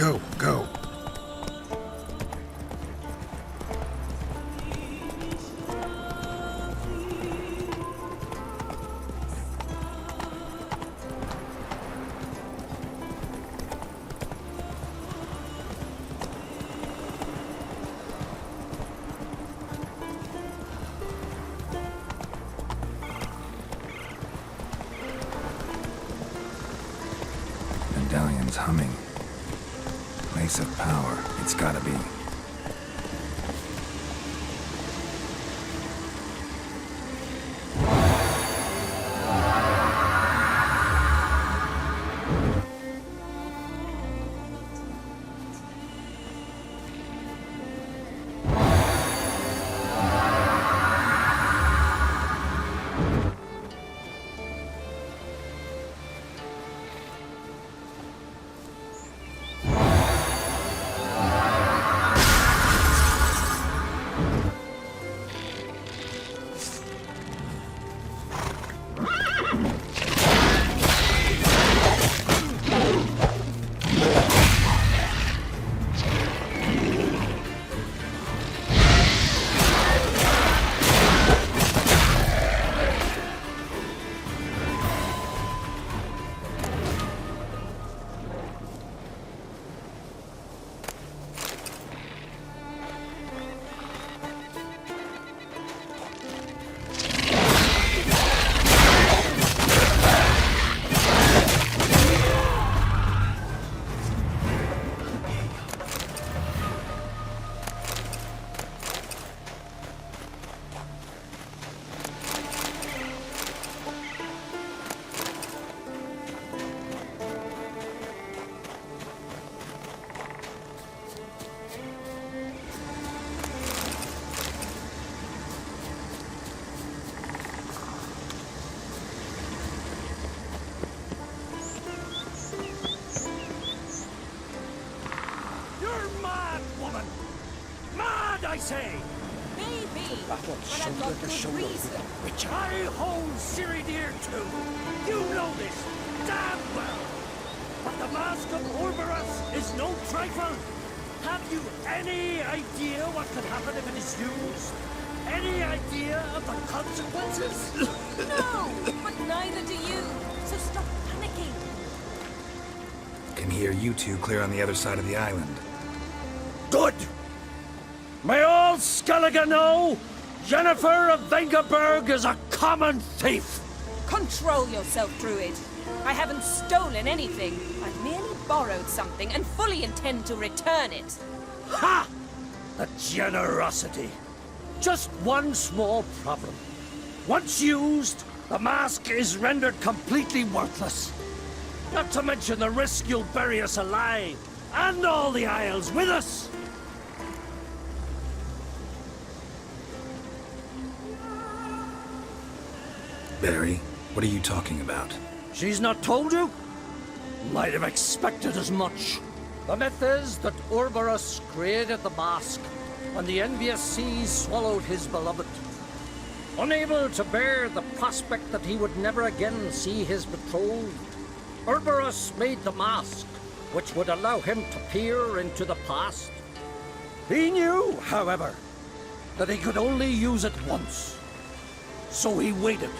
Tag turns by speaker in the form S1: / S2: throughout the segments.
S1: Go, go.
S2: Medallion's humming. Place of power. It's gotta be.
S3: I say?
S4: Maybe, but I've got good reason.
S3: Which I hold Ciri dear too. You know this damn well. But the Mask of Orboros is no trifle. Have you any idea what could happen if it is used? Any idea of the consequences?
S4: No, but neither do you. So stop panicking.
S2: Can hear you two clear on the other side of the island.
S3: Good! May all Skellige know, Jennifer of Vengerberg is a common thief!
S4: Control yourself, Druid. I haven't stolen anything. I've merely borrowed something and fully intend to return it.
S3: Ha! The generosity. Just one small problem. Once used, the mask is rendered completely worthless. Not to mention the risk you'll bury us alive, and all the Isles with us!
S2: Barry, what are you talking about?
S3: She's not told you? Might have expected as much. The myth is that Orboros created the mask when the envious seas swallowed his beloved. Unable to bear the prospect that he would never again see his betrothed, Orboros made the mask, which would allow him to peer into the past. He knew, however, that he could only use it once. So he waited.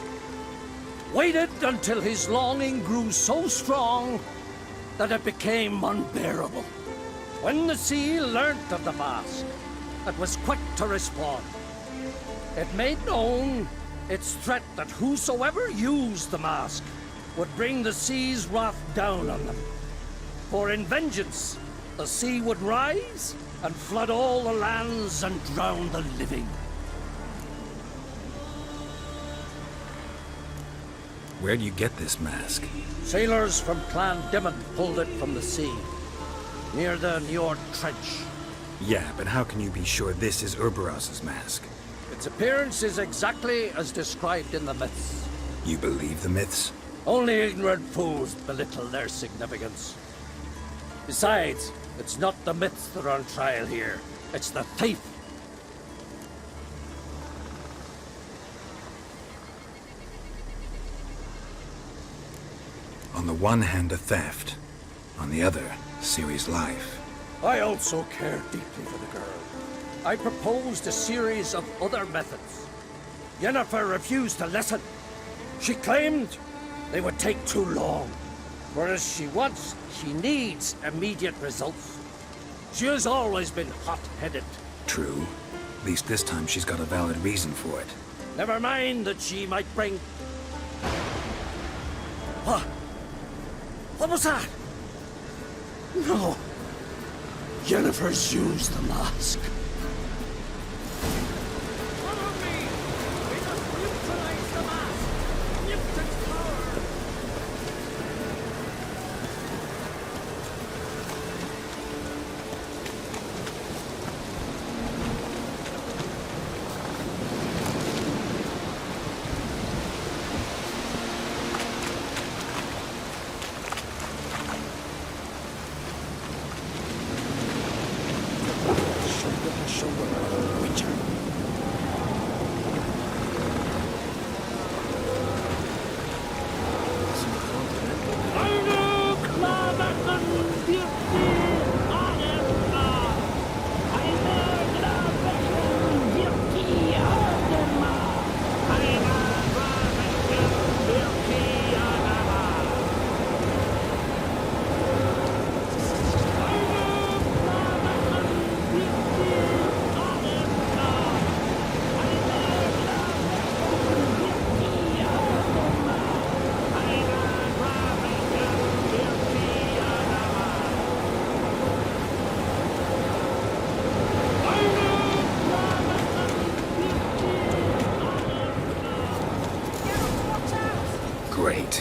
S3: Waited until his longing grew so strong that it became unbearable. When the sea learnt of the mask, it was quick to respond. It made known its threat that whosoever used the mask would bring the sea's wrath down on them. For in vengeance, the sea would rise and flood all the lands and drown the living.
S2: Where do you get this mask?
S3: Sailors from Clan Dimon pulled it from the sea, near the Njord Trench.
S2: Yeah, but how can you be sure this is Orboros' mask?
S3: Its appearance is exactly as described in the myths.
S2: You believe the myths?
S3: Only ignorant fools belittle their significance. Besides, it's not the myths that are on trial here. It's the thief.
S2: On the one hand, a theft. On the other, Ciri's life.
S3: I also care deeply for the girl. I proposed a series of other methods. Yennefer refused to listen. She claimed they would take too long, whereas she needs immediate results. She has always been hot-headed.
S2: True. At least this time she's got a valid reason for it.
S3: Never mind that she might bring... What? What was that? No. Yennefer's used the mask. Follow me! We must neutralize the mask! Lift its power!
S2: Great.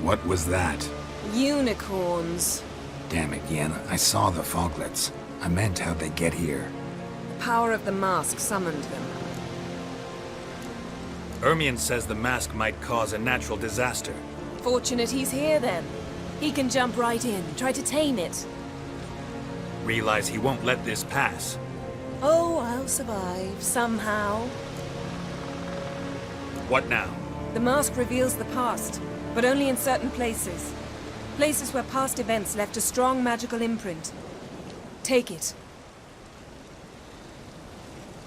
S2: What was that?
S4: Unicorns.
S2: Damn it, Yen. I saw the foglets. I meant how'd they get here.
S4: The power of the mask summoned them.
S1: Ermion says the mask might cause a natural disaster.
S4: Fortunate he's here then. He can jump right in, try to tame it.
S1: Realize he won't let this pass.
S4: Oh, I'll survive, somehow.
S1: What now?
S4: The mask reveals the past, but only in certain places. Places where past events left a strong magical imprint. Take it.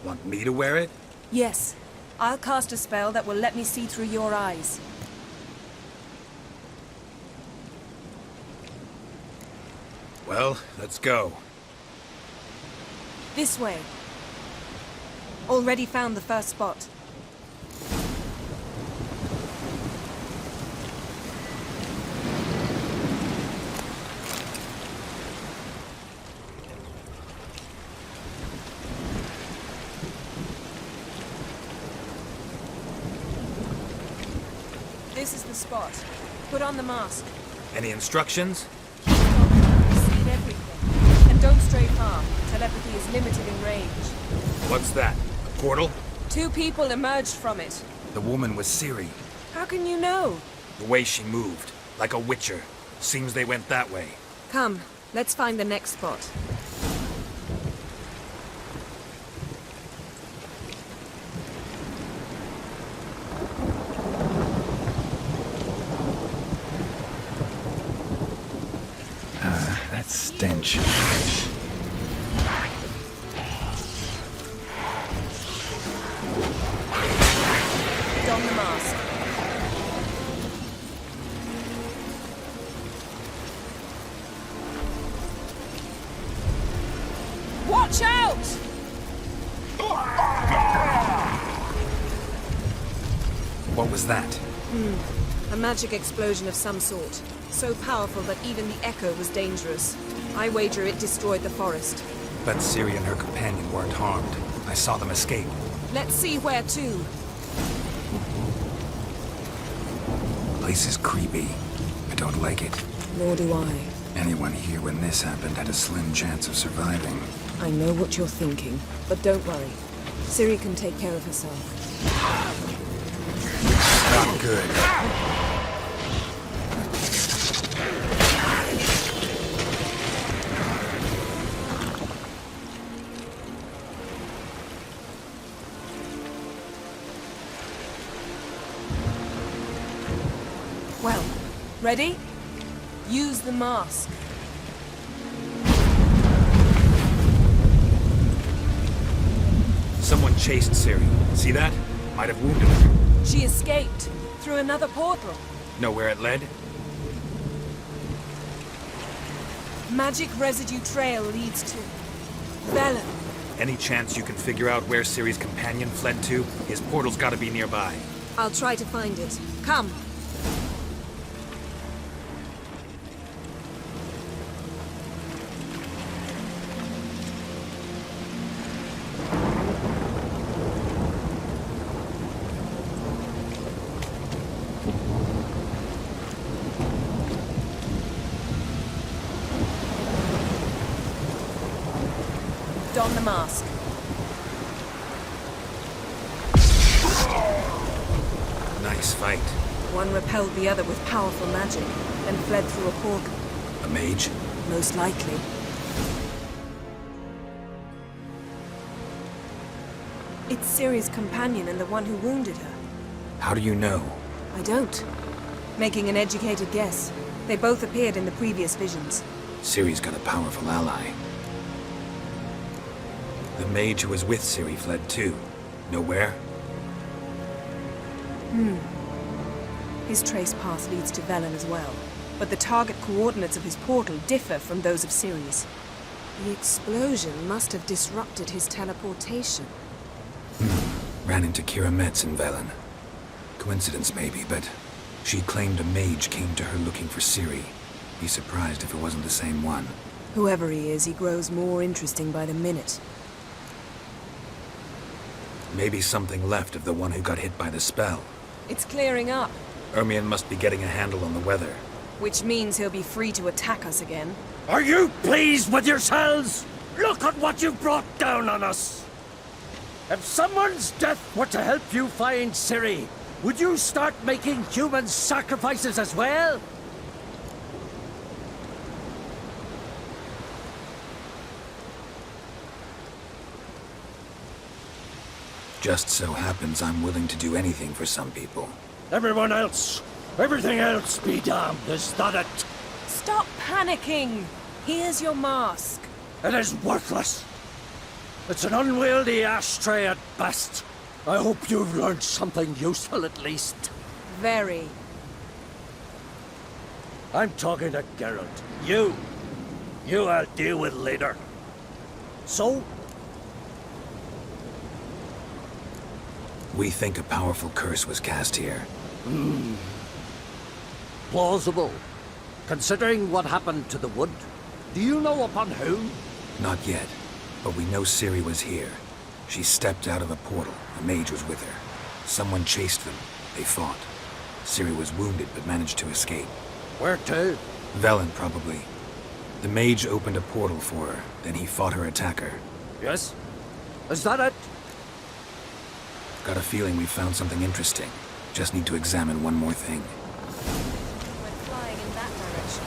S1: Want me to wear it?
S4: Yes. I'll cast a spell that will let me see through your eyes.
S1: Well, let's go.
S4: This way. Already found the first spot. This is the spot. Put on the mask.
S1: Any instructions?
S4: See everything. And don't stray far. Telepathy is limited in range.
S1: What's that? A portal?
S4: 2 people emerged from it.
S2: The woman was Ciri.
S4: How can you know?
S1: The way she moved. Like a witcher. Seems they went that way.
S4: Come, let's find the next spot.
S2: That stench.
S4: Don the mask. Watch out!
S2: What was that?
S4: A magic explosion of some sort. So powerful that even the echo was dangerous. I wager it destroyed the forest.
S2: But Ciri and her companion weren't harmed. I saw them escape.
S4: Let's see where to.
S2: The place is creepy. I don't like it.
S4: Nor do I.
S2: Anyone here when this happened had a slim chance of surviving.
S4: I know what you're thinking, but don't worry. Ciri can take care of herself.
S2: Not good.
S4: Well, ready? Use the mask.
S1: Someone chased Ciri. See that? Might have wounded her.
S4: She escaped through another portal.
S1: Know where it led?
S4: Magic residue trail leads to Velen.
S1: Any chance you can figure out where Ciri's companion fled to? His portal's gotta be nearby.
S4: I'll try to find it. Come. Don the mask.
S1: Nice fight.
S4: One repelled the other with powerful magic, then fled through a portal.
S1: A mage?
S4: Most likely. It's Ciri's companion and the one who wounded her.
S1: How do you know?
S4: I don't. Making an educated guess. They both appeared in the previous visions.
S1: Ciri's got a powerful ally. The mage who was with Ciri fled too. Know where?
S4: His trace path leads to Velen as well. But the target coordinates of his portal differ from those of Ciri's. The explosion must have disrupted his teleportation.
S1: Ran into Kira Metz in Velen. Coincidence maybe, but she claimed a mage came to her looking for Ciri. Be surprised if it wasn't the same one.
S4: Whoever he is, he grows more interesting by the minute.
S1: Maybe something left of the one who got hit by the spell.
S4: It's clearing up,
S1: Ermion must be getting a handle on the weather.
S4: which means he'll be free to attack us again.
S3: Are you pleased with yourselves? Look at what you've brought down on us! If someone's death were to help you find Ciri, would you start making human sacrifices as well?
S1: Just so happens I'm willing to do anything for some people.
S3: Everyone else, everything else be damned, is that it?
S4: Stop panicking! Here's your mask.
S3: It is worthless. It's an unwieldy ashtray at best. I hope you've learned something useful at least.
S4: Very.
S3: I'm talking to Geralt. You I'll deal with later. So,
S1: We think a powerful curse was cast here.
S3: plausible. Considering what happened to the wood, do you know upon whom?
S1: Not yet, but we know Ciri was here. She stepped out of a portal. A mage was with her. Someone chased them. They fought. Ciri was wounded but managed to escape.
S3: Where to?
S1: Velen, probably. The mage opened a portal for her, then he fought her attacker.
S3: Yes? Is that it?
S1: Got a feeling we found something interesting. Just need to examine one more thing.
S4: Went flying in that direction.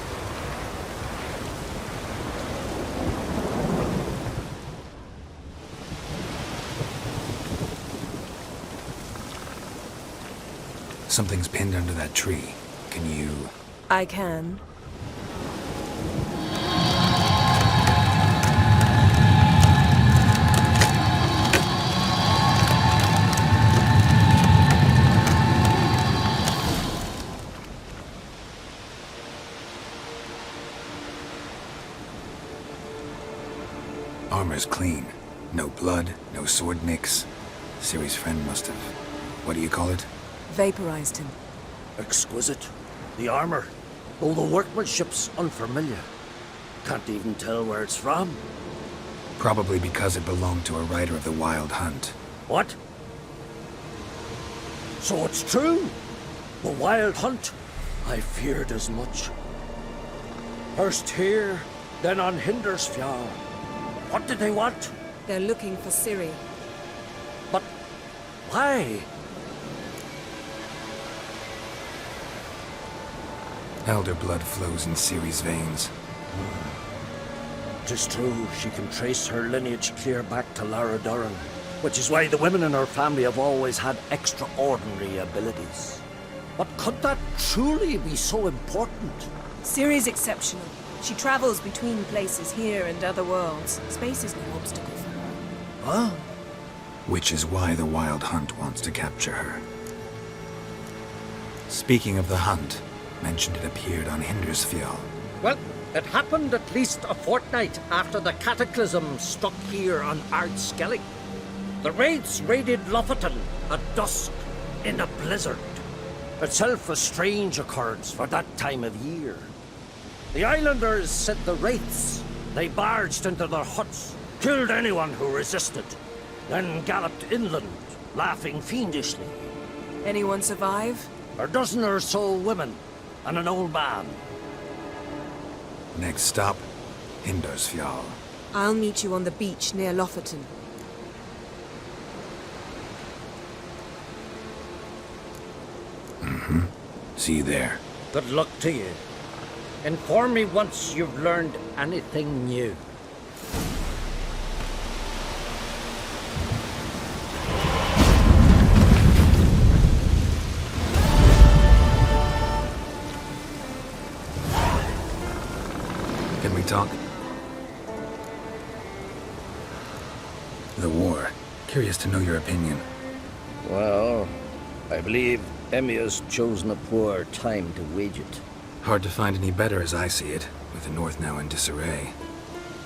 S1: Something's pinned under that tree. Can you...
S4: I can.
S1: Armor's clean. No blood, no sword nicks. Ciri's friend must have... What do you call it?
S4: Vaporized him.
S3: Exquisite. The armor, though the workmanship's unfamiliar. Can't even tell where it's from.
S1: Probably because it belonged to a rider of the Wild Hunt.
S3: What? So it's true? The Wild Hunt? I feared as much. First here, then on Hindersfjall. What did they want?
S4: They're looking for Ciri.
S3: But why?
S1: Elder blood flows in Ciri's veins.
S3: 'Tis true, she can trace her lineage clear back to Lara Duran, which is why the women in her family have always had extraordinary abilities. But could that truly be so important?
S4: Ciri's exceptional. She travels between places here and other worlds. Space is no obstacle for her.
S3: Huh?
S1: Which is why the Wild Hunt wants to capture her. Speaking of the hunt, mentioned it appeared on Hindersfjall.
S3: Well, it happened at least a fortnight after the cataclysm struck here on Skellige. The raids raided Lofoten at dusk in a blizzard. Itself a strange occurrence for that time of year. The islanders said the wraiths. They barged into their huts, killed anyone who resisted, then galloped inland, laughing fiendishly.
S4: Anyone survive?
S3: A dozen or so women and an old man.
S1: Next stop, Hindersfjall.
S4: I'll meet you on the beach near Lofoten.
S1: See you there.
S3: Good luck to you. Inform me once you've learned anything new.
S1: Can we talk? The war. Curious to know your opinion.
S3: Well, I believe Emia's chosen a poor time to wage it.
S1: Hard to find any better as I see it, with the North now in disarray.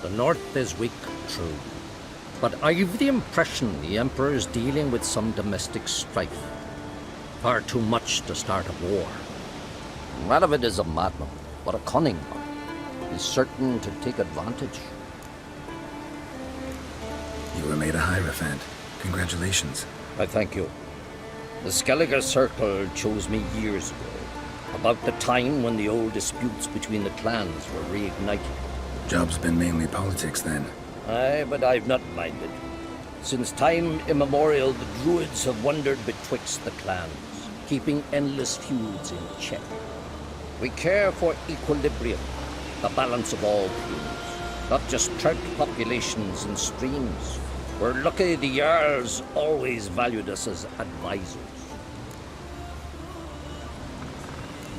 S3: The North is weak, true. But I've the impression the Emperor is dealing with some domestic strife. Far too much to start a war. Radovid is a madman, but a cunning one. He's certain to take advantage.
S1: You were made a Hierophant. Congratulations.
S3: I thank you. The Skellige Circle chose me years ago, about the time when the old disputes between the clans were reignited.
S1: Job's been mainly politics then.
S3: Aye, but I've not minded. Since time immemorial, the Druids have wandered betwixt the clans, keeping endless feuds in check. We care for equilibrium, the balance of all things, not just trout populations and streams. We're lucky the Jarls always valued us as advisors.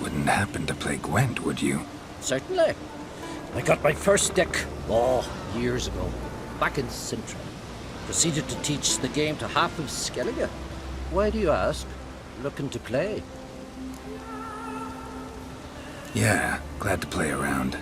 S1: Wouldn't happen to play Gwent, would you?
S3: Certainly. I got my first deck, years ago, back in Sintra. Proceeded to teach the game to half of Skellige. Why do you ask? Looking to play?
S1: Yeah, glad to play around.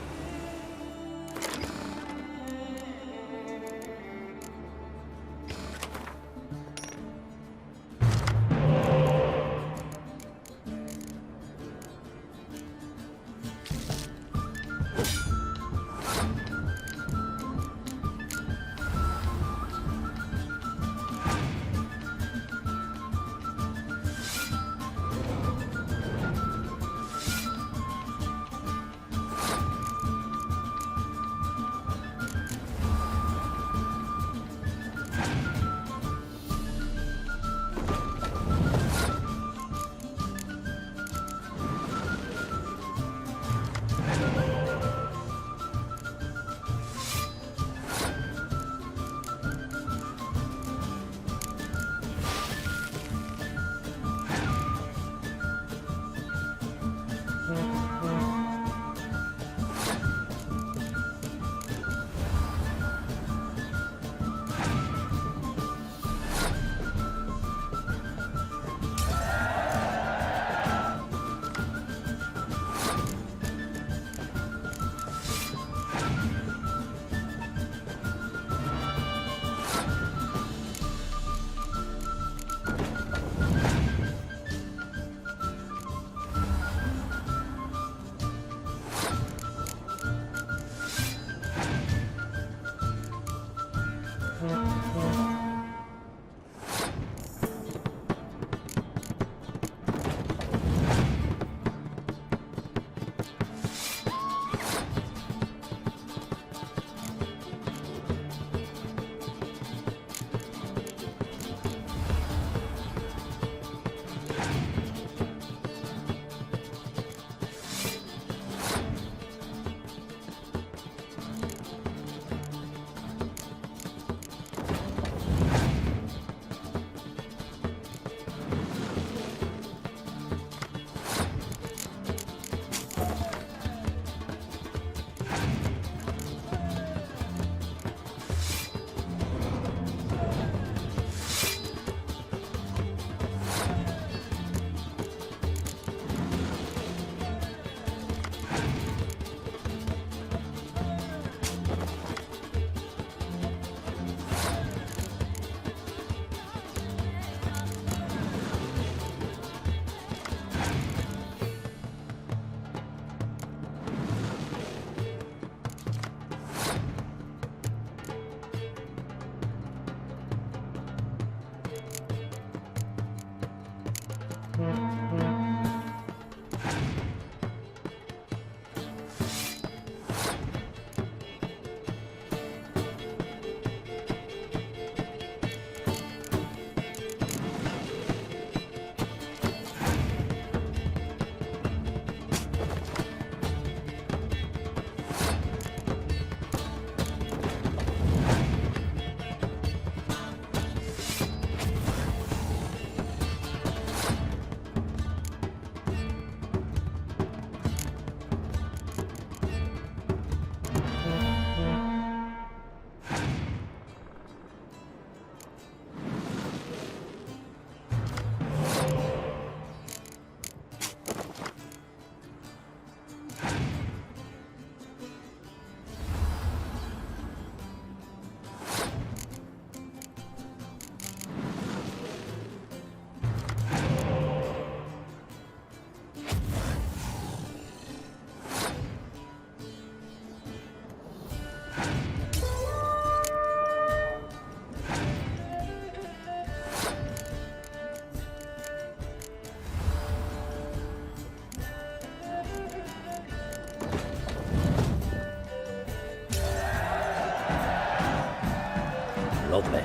S3: Lovely.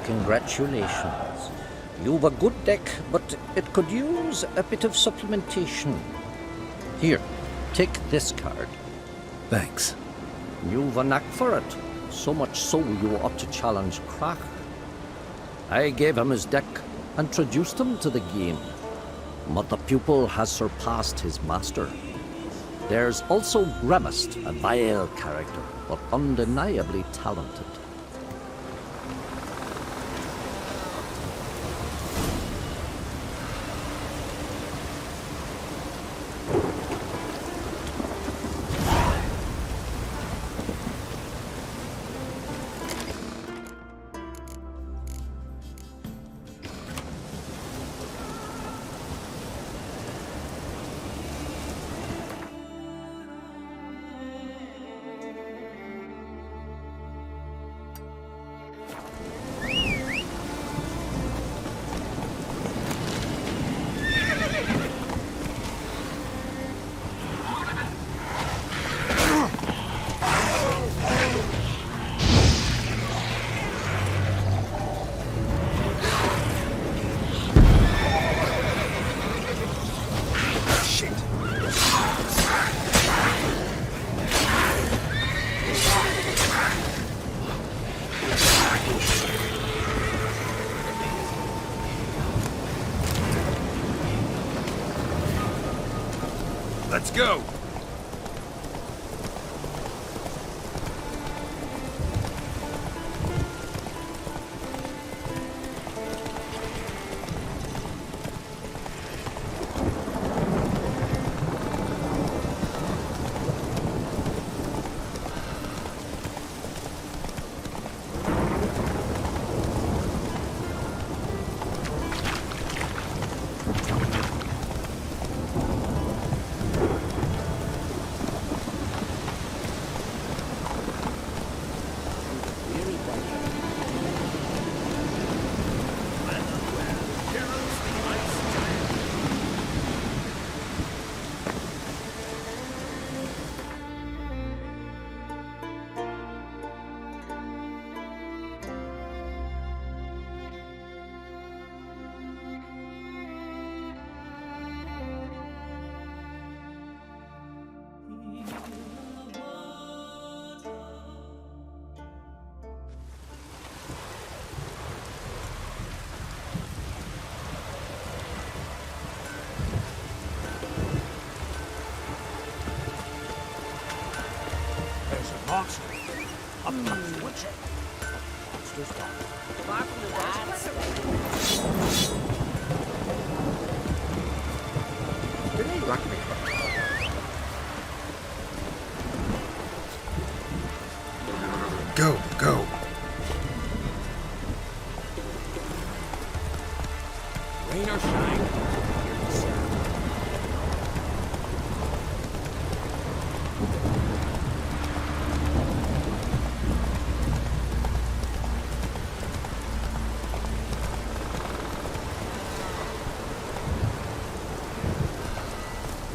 S3: Congratulations. You've a good deck, but it could use a bit of supplementation. Here, take this card.
S2: Thanks.
S3: You've a knack for it. So much so you ought to challenge Krach. I gave him his deck, introduced him to the game. But the pupil has surpassed his master. There's also Gramist, a vile character, but undeniably talented.
S2: Let's go!
S3: Monster. A punch witcher. Monster's gone. Far from the
S2: Go, go.
S3: rain or shine.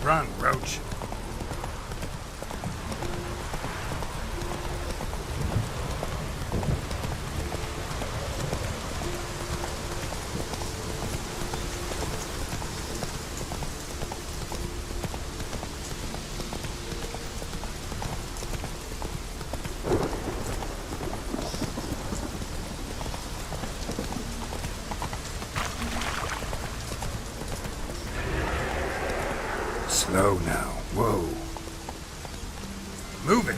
S2: Run, Roach. Slow now. Whoa. Move it.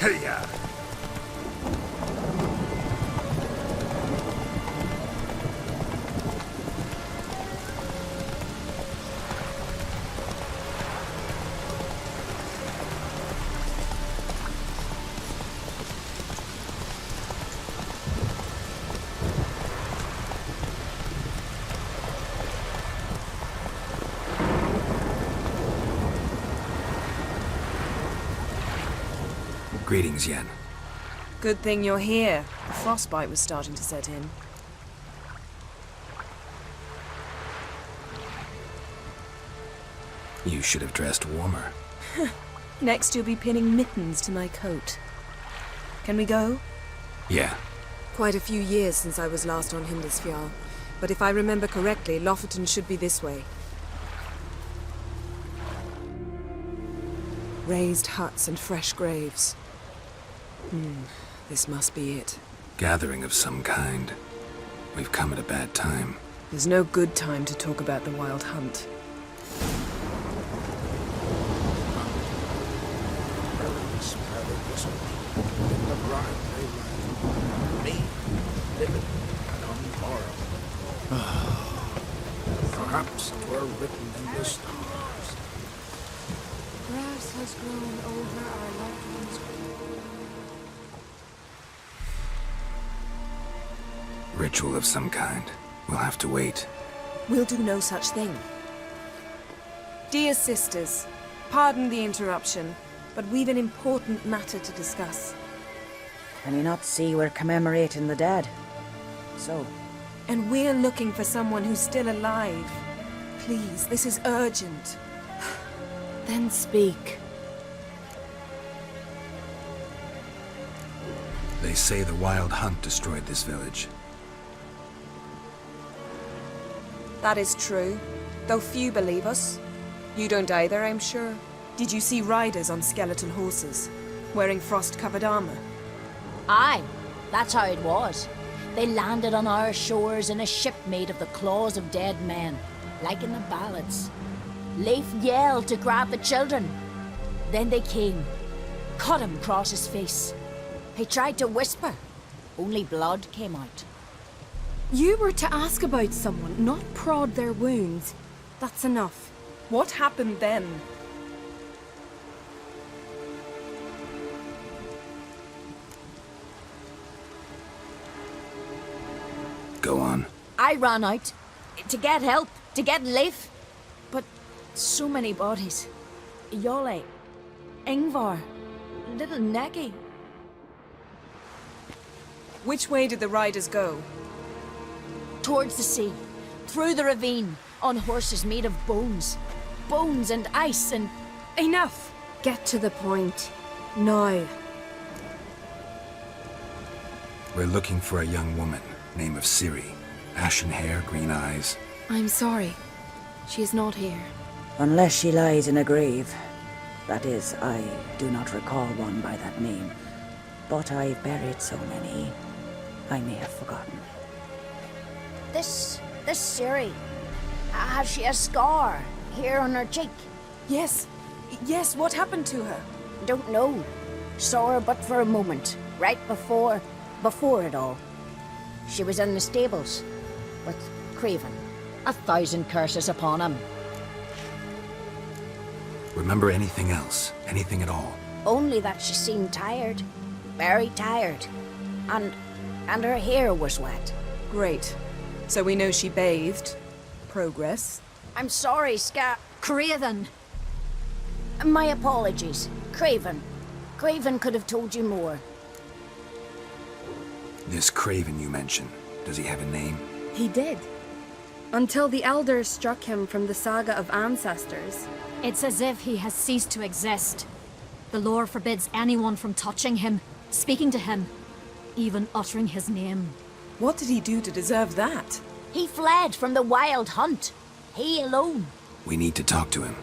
S1: Hey-ya! Greetings, Yen.
S4: Good thing you're here. The frostbite was starting to set in.
S1: You should have dressed warmer.
S4: Next you'll be pinning mittens to my coat. Can we go?
S1: Yeah.
S4: Quite a few years since I was last on Hindisfjall, but if I remember correctly, Lofoten should be this way. Raised huts and fresh graves. This must be it.
S1: Gathering of some kind. We've come at a bad time.
S4: There's no good time to talk about the Wild Hunt.
S5: Perhaps it were written in the stars.
S6: Grass has grown over our loved ones' grave.
S1: Ritual of some kind. We'll have to wait.
S4: We'll do no such thing. Dear sisters, pardon the interruption, but we've an important matter to discuss.
S7: Can you not see we're commemorating the dead? So,
S4: And we're looking for someone who's still alive. Please, this is urgent.
S6: Then speak.
S1: They say the Wild Hunt destroyed this village.
S4: That is true, though few believe us. You don't either, I'm sure. Did you see riders on skeletal horses, wearing frost-covered armor?
S8: Aye, that's how it was. They landed on our shores in a ship made of the claws of dead men, like in the ballads. Leif yelled to grab the children. Then they came, cut him across his face. He tried to whisper, only blood came out.
S6: You were to ask about someone, not prod their wounds. That's enough.
S4: What happened then?
S1: Go on.
S8: I ran out to get help, to get Leif. But so many bodies. Yole, Ingvar, little Necky.
S4: Which way did the riders go?
S8: Towards the sea, through the ravine, on horses made of bones. Bones and ice and...
S6: Enough! Get to the point. Now.
S1: We're looking for a young woman, name of Ciri. Ashen hair, green eyes.
S6: I'm sorry. She is not here.
S7: unless she lies in a grave. That is, I do not recall one by that name. But I've buried so many, I may have forgotten.
S8: This Ciri, has she a scar here on her cheek?
S4: Yes. Yes, what happened to her?
S8: Don't know. Saw her but for a moment, right before it all. She was in the stables with Craven. 1,000 curses upon him.
S1: Remember anything else? Anything at all?
S8: Only that she seemed tired. Very tired. And her hair was wet.
S4: Great. So we know she bathed. Progress.
S8: I'm sorry,
S6: Craven!
S8: My apologies. Craven. Craven could have told you more.
S1: This Craven you mentioned, does he have a name?
S6: He did. Until the elders struck him from the saga of ancestors.
S9: It's as if he has ceased to exist. The lore forbids anyone from touching him, speaking to him, even uttering his name.
S4: What did he do to deserve that?
S8: He fled from the Wild Hunt. He alone.
S1: We need to talk to him,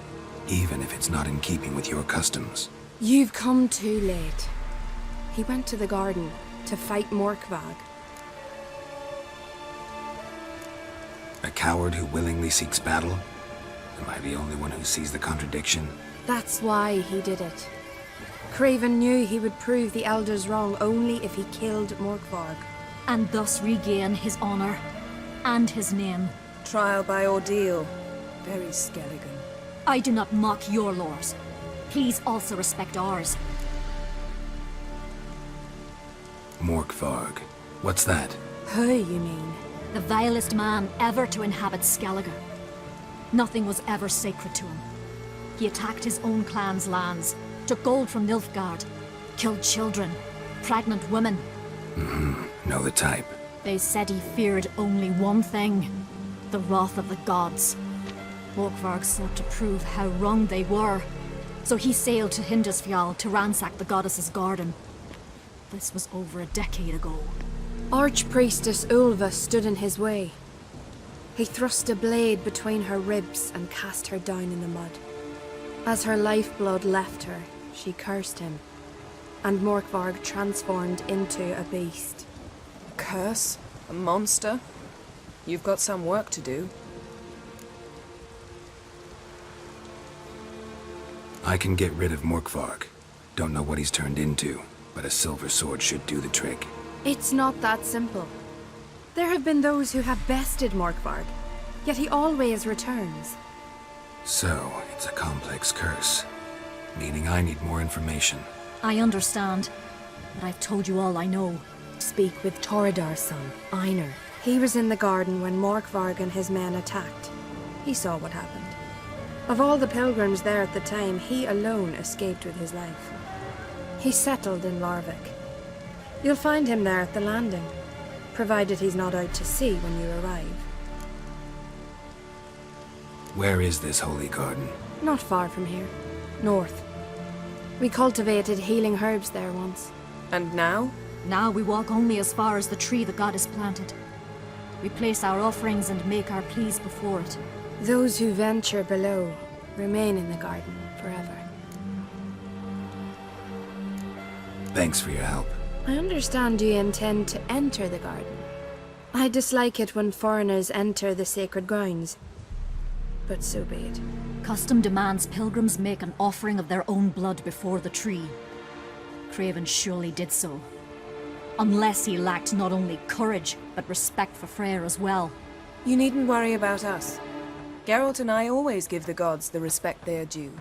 S1: even if it's not in keeping with your customs.
S6: You've come too late. He went to the garden to fight Morkvag.
S1: A coward who willingly seeks battle? Am I the only one who sees the contradiction?
S6: That's why he did it.
S4: Craven knew he would prove the Elders wrong only if he killed Morkvarg.
S9: And thus regain his honor and his name.
S4: Trial by ordeal. Very Skellige.
S9: I do not mock your laws. Please also respect ours.
S1: Morkvarg. What's that?
S4: Who, you mean?
S9: The vilest man ever to inhabit Skellige. Nothing was ever sacred to him. He attacked his own clan's lands, took gold from Nilfgaard, killed children, pregnant women.
S1: Know the type.
S9: They said he feared only one thing, the wrath of the gods. Morkvarg sought to prove how wrong they were, so he sailed to Hindisfjall to ransack the goddess's garden. This was over a decade ago.
S4: Archpriestess Ulva stood in his way. He thrust a blade between her ribs and cast her down in the mud. As her lifeblood left her, she cursed him, and Morkvarg transformed into a beast. A curse? A monster? You've got some work to do.
S1: I can get rid of Morkvarg. Don't know what he's turned into, but a silver sword should do the trick.
S4: It's not that simple. There have been those who have bested Morkvarg, yet he always returns.
S1: So, it's a complex curse, meaning I need more information.
S9: I understand, but I've told you all I know.
S4: Speak with Torridar's son, Einar. He was in the garden when Morkvarg and his men attacked. He saw what happened. Of all the pilgrims there at the time, he alone escaped with his life. He settled in Larvik. You'll find him there at the landing, provided he's not out to sea when you arrive.
S1: Where is this holy garden?
S4: Not far from here. North. We cultivated healing herbs there once. And now?
S9: Now we walk only as far as the tree the goddess planted. We place our offerings and make our pleas before it.
S4: Those who venture below remain in the garden forever.
S1: Thanks for your help.
S4: I understand you intend to enter the garden. I dislike it when foreigners enter the sacred grounds. But so be it.
S9: Custom demands pilgrims make an offering of their own blood before the tree. Craven surely did so. Unless he lacked not only courage, but respect for Freyr as well.
S4: You needn't worry about us. Geralt and I always give the gods the respect they are due.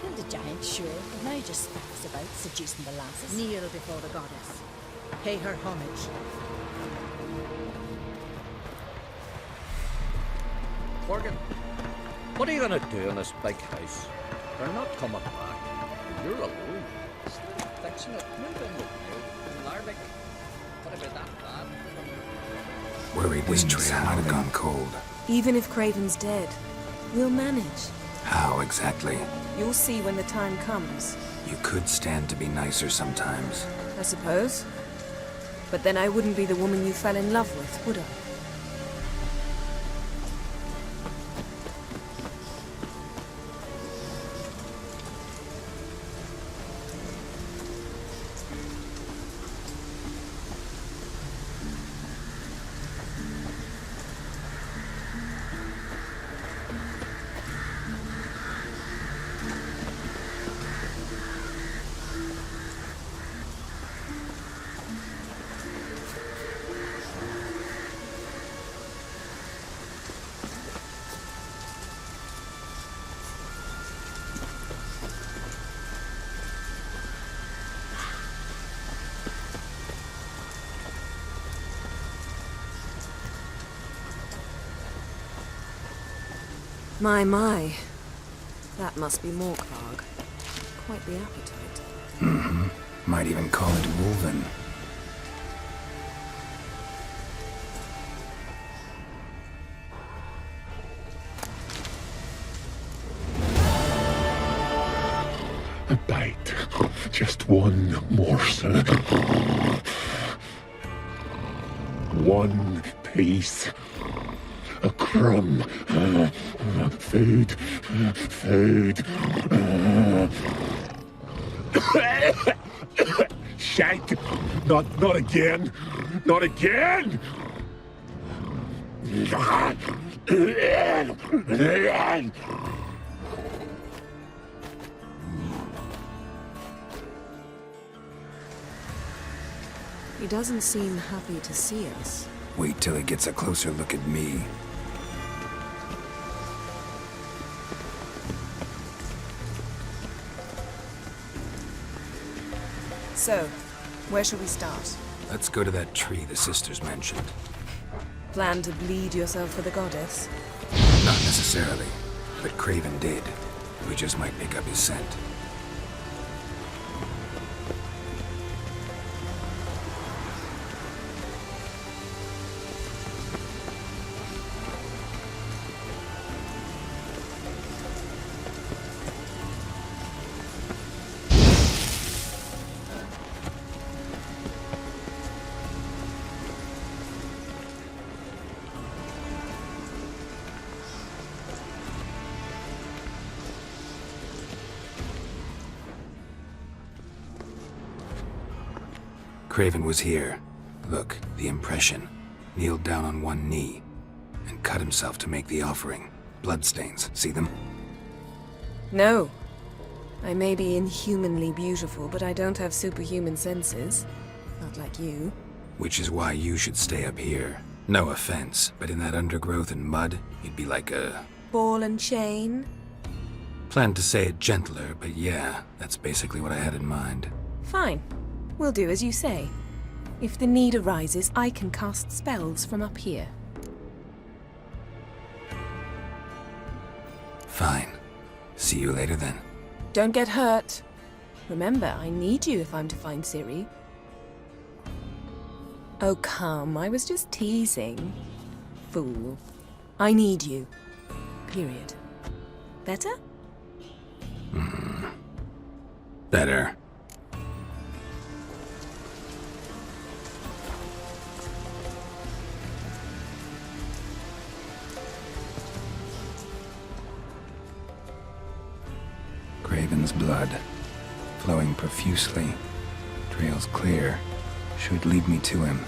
S8: Killed a giant, sure, but now just speaks about seducing the lasses.
S10: Kneel before the goddess. Pay her homage.
S3: Morgan, what are you gonna do in this big house? They're not coming back. You're alone. Start fixing it. Move in with me. Larvik. What about that bad?
S1: Worried this trail might have gone cold.
S4: Even if Craven's dead, we'll manage.
S1: How exactly?
S4: You'll see when the time comes.
S1: You could stand to be nicer sometimes.
S4: I suppose. But then I wouldn't be the woman you fell in love with, would I? My. That must be Morkvarg. Quite the appetite.
S1: Might even call it Wolven.
S11: A bite. Just one morsel. One piece. A crumb. Food. Food. Shank. Not again. Not again!
S4: He doesn't seem happy to see us.
S1: Wait till he gets a closer look at me.
S4: So, where shall we start?
S1: Let's go to that tree the sisters mentioned.
S4: Plan to bleed yourself for the goddess?
S1: Not necessarily, but Craven did. We just might pick up his scent. Craven was here. Look, the impression. Kneeled down on one knee and cut himself to make the offering. Bloodstains, see them?
S4: No. I may be inhumanly beautiful, but I don't have superhuman senses. Not like you.
S1: Which is why you should stay up here. No offense, but in that undergrowth and mud, you'd be like a...
S4: Ball and chain?
S1: Planned to say it gentler, but yeah, that's basically what I had in mind.
S4: Fine. We'll do as you say. If the need arises, I can cast spells from up here.
S1: Fine. See you later then.
S4: Don't get hurt. Remember, I need you if I'm to find Ciri. Oh, come. I was just teasing. Fool. I need you. Period. Better?
S1: Better. Craven's blood, flowing profusely, trails clear, should lead me to him.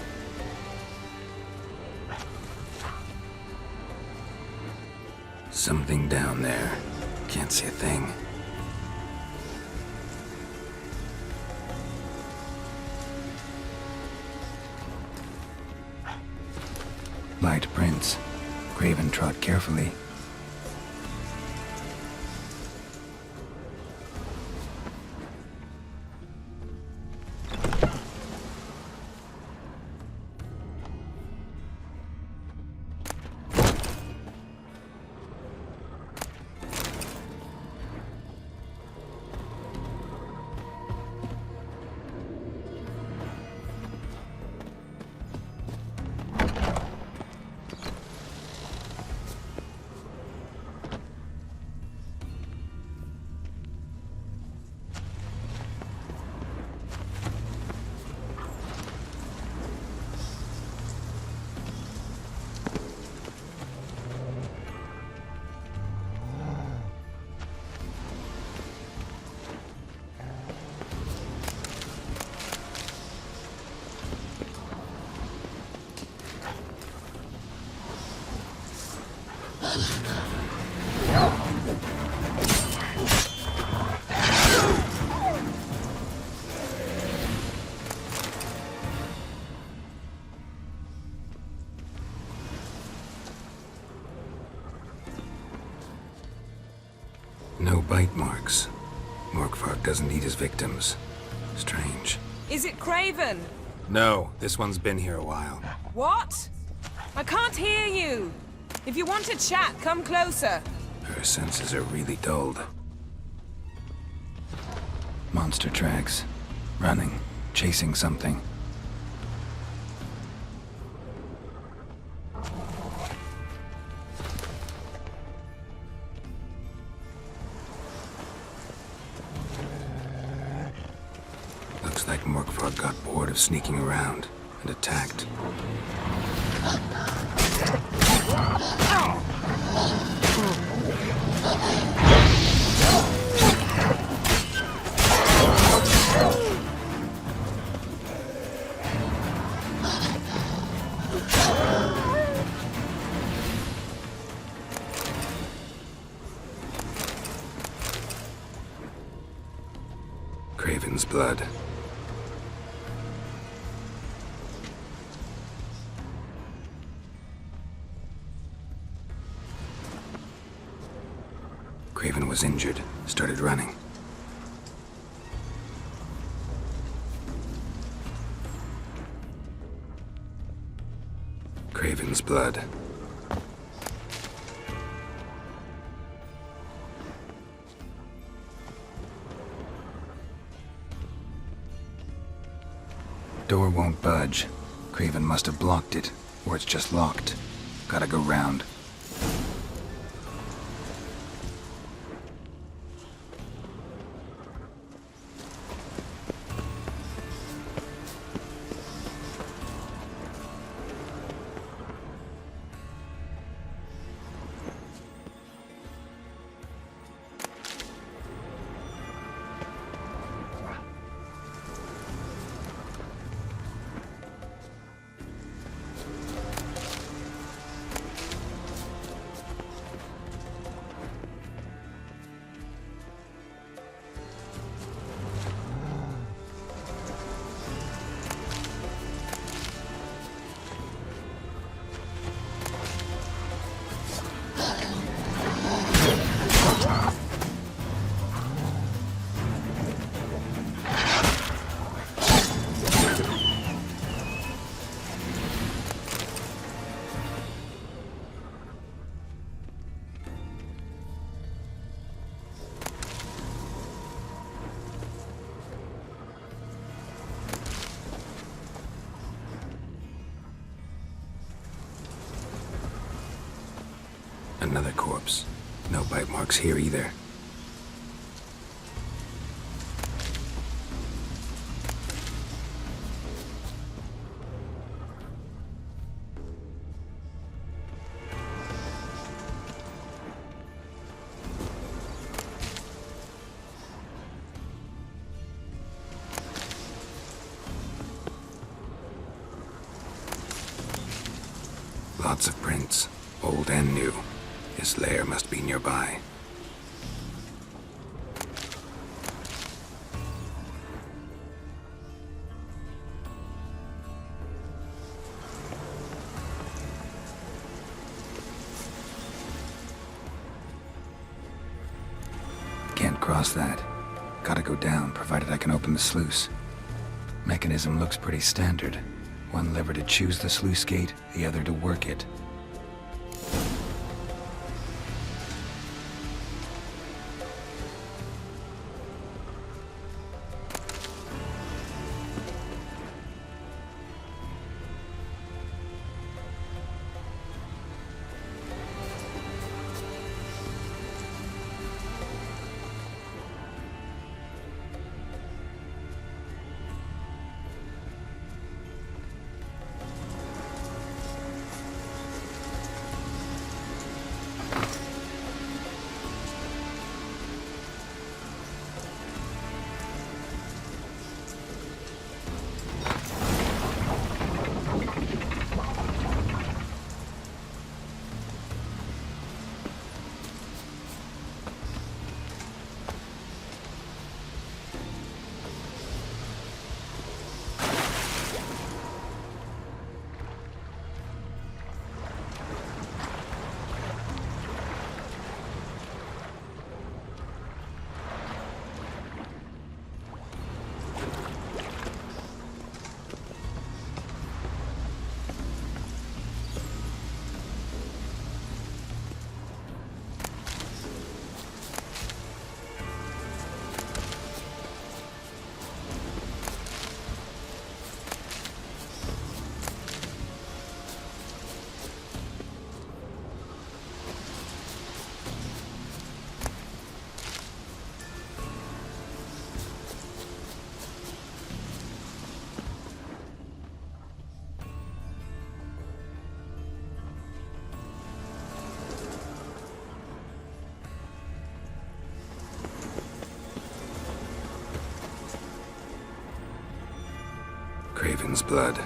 S1: Something down there. Can't see a thing. Light prints. Craven trod carefully. No bite marks. Morkvark doesn't eat his victims. Strange.
S4: Is it Craven?
S1: No, this one's been here a while.
S4: What? I can't hear you. If you want to chat, come closer.
S1: Her senses are really dulled. Monster tracks. Running. Chasing something. Looks like Morkvark got bored of sneaking around and attacked. blood. Craven was injured, started running. Craven's blood. Door won't budge. Craven must have blocked it, or it's just locked. Gotta go round. Another corpse. No bite marks here either. Lots of prints, old and new. His lair must be nearby. Can't cross that. Gotta go down, provided I can open the sluice. Mechanism looks pretty standard. One lever to choose the sluice gate, the other to work it. Craven's blood.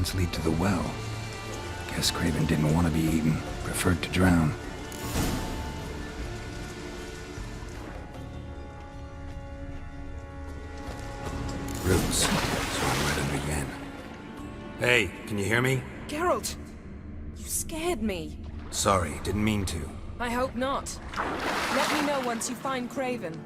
S2: footprints lead to the well. Guess Craven didn't want to be eaten, preferred to drown. Roots, so I'm right under Yen.
S1: Hey, can you hear me?
S4: Geralt! You scared me.
S1: Sorry, didn't mean to.
S4: I hope not. Let me know once you find Craven.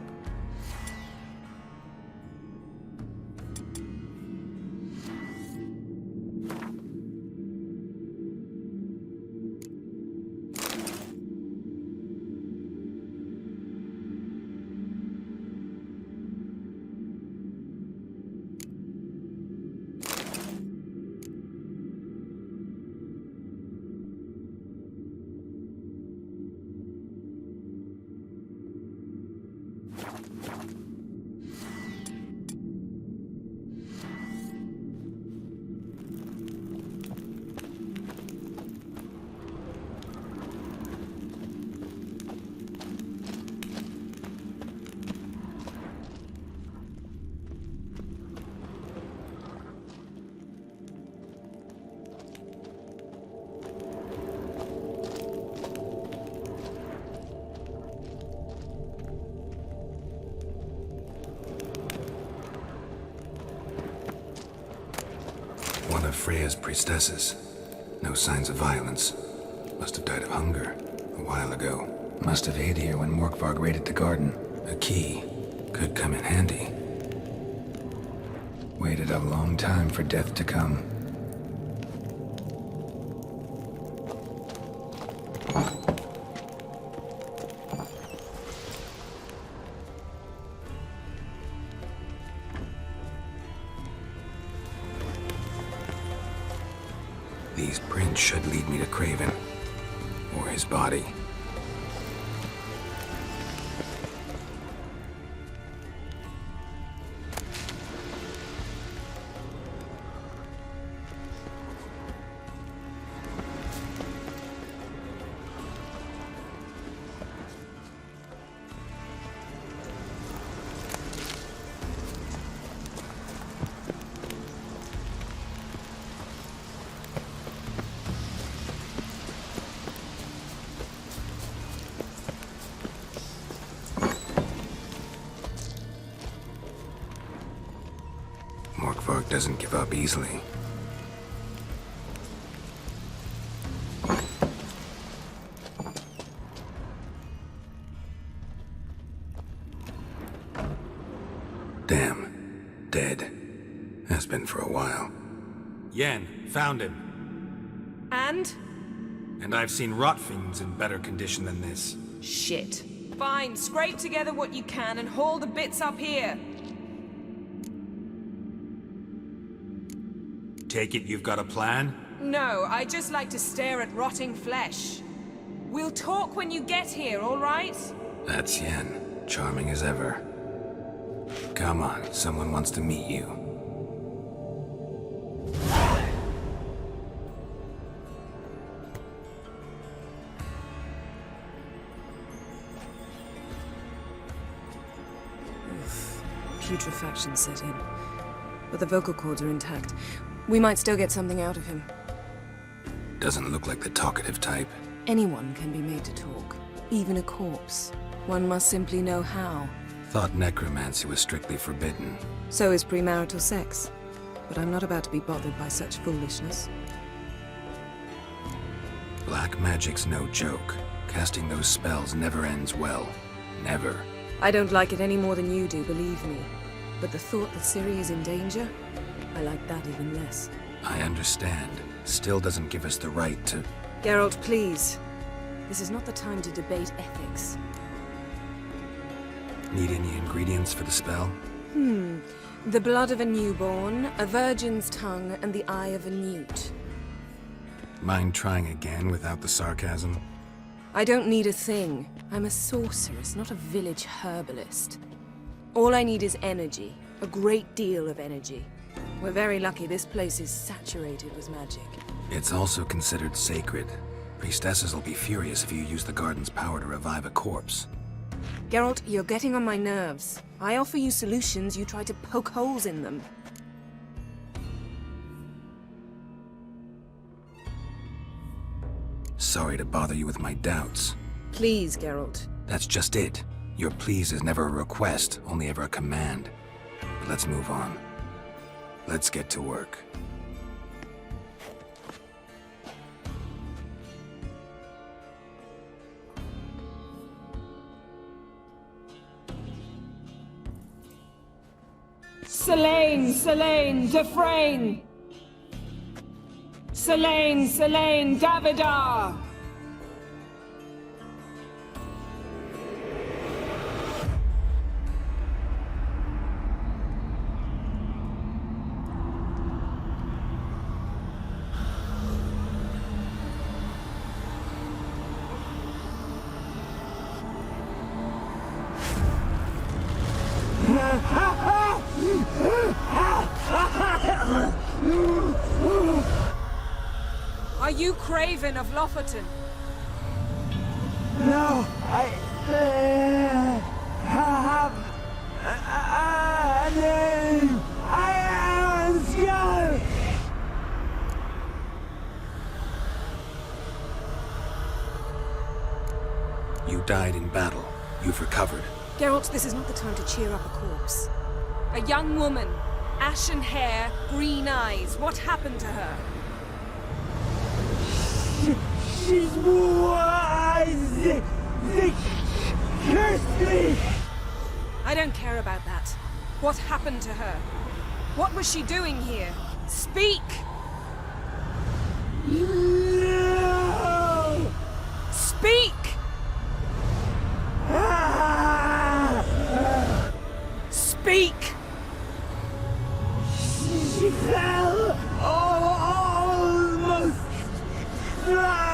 S1: One of Freya's priestesses. No signs of violence. Must have died of hunger a while ago.
S2: Must have hid here when Morkvarg raided the garden.
S1: A key. Could come in handy.
S2: Waited a long time for death to come.
S1: These prints should lead me to Craven. Or his body. Morkvarg doesn't give up easily. Damn. Dead. Has been for a while. Yen, found him.
S4: And?
S1: And I've seen rot fiends in better condition than this.
S4: Shit. Fine, scrape together what you can and haul the bits up here.
S1: Take it you've got a plan?
S4: No, I just like to stare at rotting flesh. We'll talk when you get here, all right?
S1: That's Yen. Charming as ever. Come on, someone wants to meet you.
S4: Putrefaction set in. But the vocal cords are intact. We might still get something out of him.
S1: Doesn't look like the talkative type.
S4: Anyone can be made to talk. Even a corpse. One must simply know how.
S1: Thought necromancy was strictly forbidden.
S4: So is premarital sex. But I'm not about to be bothered by such foolishness.
S1: Black magic's no joke. Casting those spells never ends well. Never.
S4: I don't like it any more than you do, believe me. But the thought that Ciri is in danger, I like that even less.
S1: I understand. Still doesn't give us the right to...
S4: Geralt, please. This is not the time to debate ethics.
S1: Need any ingredients for the spell?
S4: The blood of a newborn, a virgin's tongue, and the eye of a newt.
S1: Mind trying again without the sarcasm?
S4: I don't need a thing. I'm a sorceress, not a village herbalist. All I need is energy. A great deal of energy. We're very lucky this place is saturated with magic.
S1: It's also considered sacred. Priestesses will be furious if you use the garden's power to revive a corpse.
S4: Geralt, you're getting on my nerves. I offer you solutions, you try to poke holes in them.
S1: Sorry to bother you with my doubts.
S4: Please, Geralt.
S1: That's just it. Your please is never a request, only ever a command. But let's move on. Let's get to work.
S4: Selene, Selene, Defrain! Selene, Selene, Davidar! Are you Craven of Lofoten?
S12: No, I have a name. I am Skull.
S1: You died in battle. You've recovered.
S4: Geralt, this is not the time to cheer up a corpse. A young woman, ashen hair, green eyes. What happened to her?
S12: She's wise. They cursed me.
S4: I don't care about that. What happened to her? What was she doing here? Speak!
S12: No.
S4: Speak! Speak!
S12: She fell almost drowned.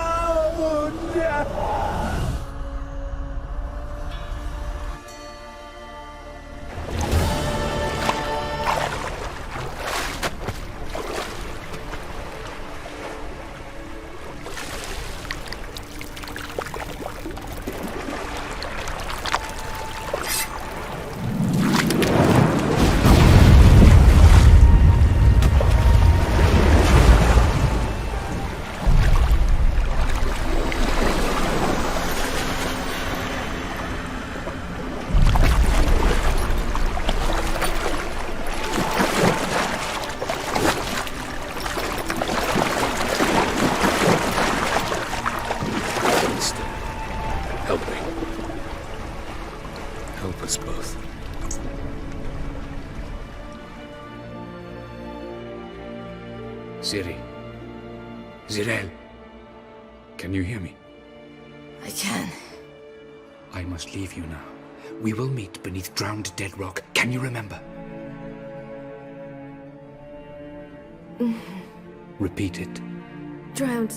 S1: Help us both. Ciri. Zirel. Can you hear me?
S8: I can.
S1: I must leave you now. We will meet beneath drowned dead rock. Can you remember? Repeat it.
S8: Drowned.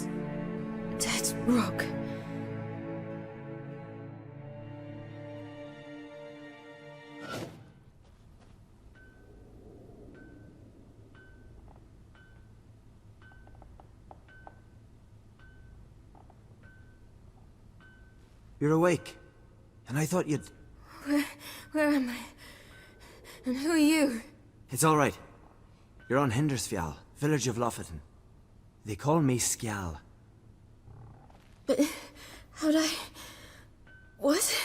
S8: Dead rock.
S12: You're awake. And I thought you'd...
S8: Where am I? And who are you?
S12: It's all right. You're on Hindersfjall, village of Lofoten. They call me Skjal.
S8: But... how'd I... What?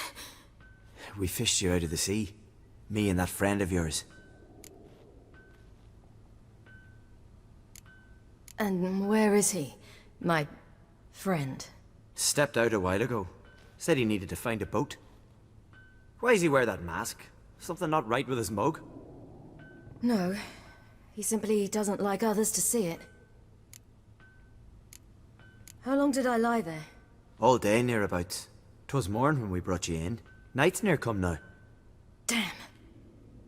S12: We fished you out of the sea. Me and that friend of yours.
S8: And where is he? My... friend?
S12: Stepped out a while ago. Said he needed to find a boat. Why does he wear that mask? Something not right with his mug?
S8: No. He simply doesn't like others to see it. How long did I lie there?
S12: All day, nearabouts. 'Twas morn when we brought you in. Night's near come now.
S8: Damn.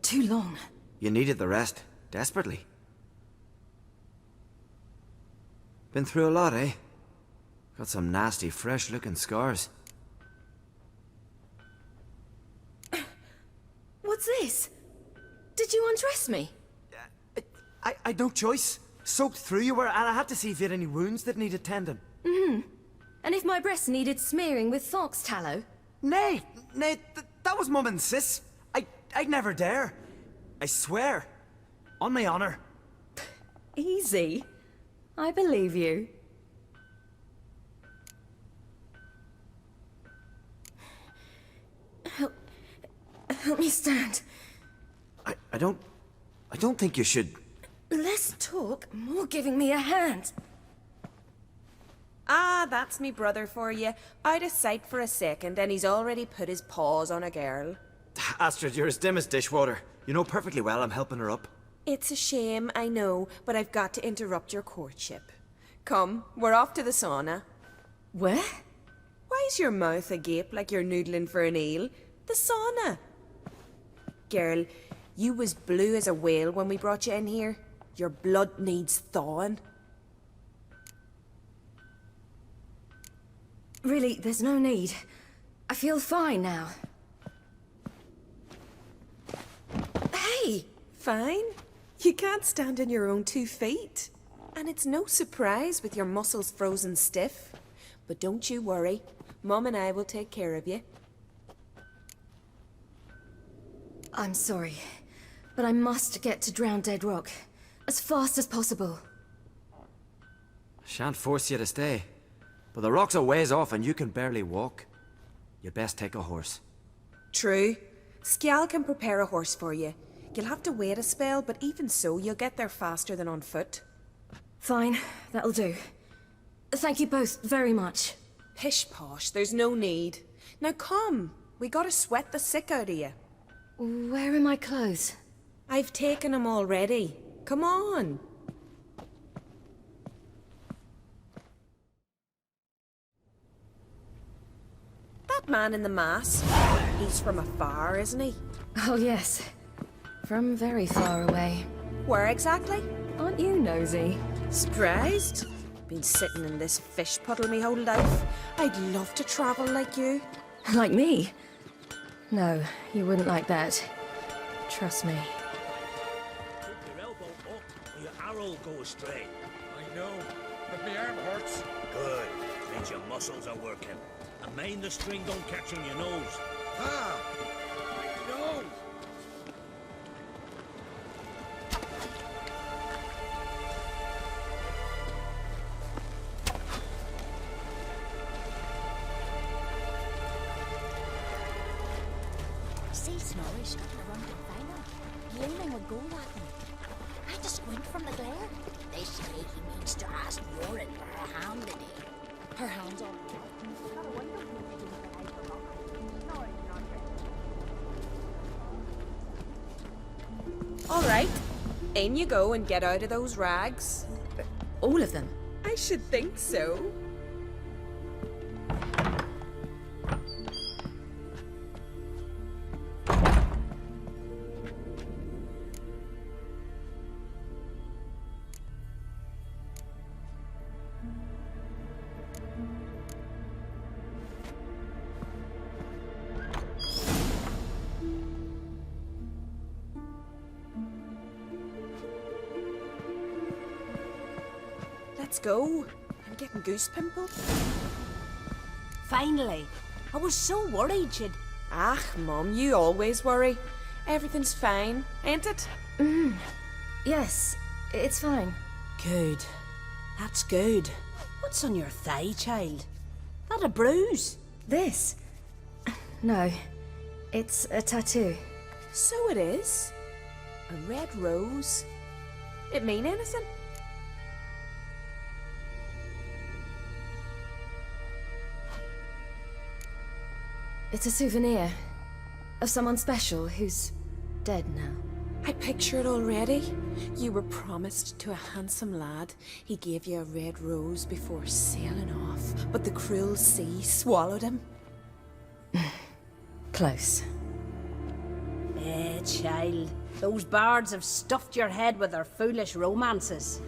S8: Too long.
S12: You needed the rest. Desperately. Been through a lot, eh? Got some nasty, fresh-looking scars.
S8: What's this? Did you undress me?
S12: I'd no choice. Soaked through you were, and I had to see if you had any wounds that needed tending.
S8: And if my breasts needed smearing with fox tallow?
S12: Nay, that was Mum and Sis. I'd never dare. I swear. On my honor.
S8: Easy. I believe you.
S13: Help me stand.
S12: I don't think you should...
S13: Less talk, more giving me a hand.
S4: Ah, that's me brother for you. Out of sight for a second, and he's already put his paws on a girl.
S12: Astrid, you're as dim as dishwater. You know perfectly well I'm helping her up.
S4: It's a shame, I know, but I've got to interrupt your courtship. Come, we're off to the sauna.
S13: Where?
S4: Why's your mouth agape like you're noodling for an eel? The sauna. Girl, you was blue as a whale when we brought you in here. Your blood needs thawing.
S13: Really, there's no need. I feel fine now.
S4: Hey! Fine? You can't stand on your own 2 feet. And it's no surprise with your muscles frozen stiff. But don't you worry. Mum and I will take care of you.
S13: I'm sorry, but I must get to Drowned Dead Rock as fast as possible.
S12: Shan't force you to stay. But the rock's a ways off and you can barely walk. You'd best take a horse.
S4: True. Skjal can prepare a horse for you. You'll have to wait a spell, but even so, you'll get there faster than on foot.
S13: Fine, that'll do. Thank you both very much.
S4: Pish-posh, there's no need. Now come, we gotta sweat the sick out of you.
S13: Where are my clothes?
S4: I've taken them already. Come on. That man in the mask, he's from afar, isn't he?
S13: Oh yes, from very far away.
S4: Where exactly?
S13: Aren't you nosy?
S4: Surprised? Been sitting in this fish puddle me whole life. I'd love to travel like you.
S13: Like me? No, you wouldn't like that. Trust me.
S5: Keep your elbow up or your arrow will go astray. I know, but my arm hurts. Good. Means your muscles are working. And mind the string don't catch on your nose. Ah! My nose!
S8: See Snorri's got the run to final. Leaning would go at him. I just squint from the glare. They say he means to ask Yorin for her hand today. Her hand's on.
S4: All right, in you go and get out of those rags.
S13: All of them?
S4: I should think so. Let's go. I'm getting goose pimples.
S10: Finally. I was so worried you'd...
S4: Ah, Mum, you always worry. Everything's fine, ain't it?
S13: Yes, it's fine.
S10: Good. That's good. What's on your thigh, child? That a bruise?
S13: This? No, it's a tattoo.
S4: So it is. A red rose. It mean anything?
S13: It's a souvenir of someone special who's dead now.
S4: I picture it already. You were promised to a handsome lad. He gave you a red rose before sailing off, but the cruel sea swallowed him.
S13: Close.
S10: Child. Those bards have stuffed your head with their foolish romances.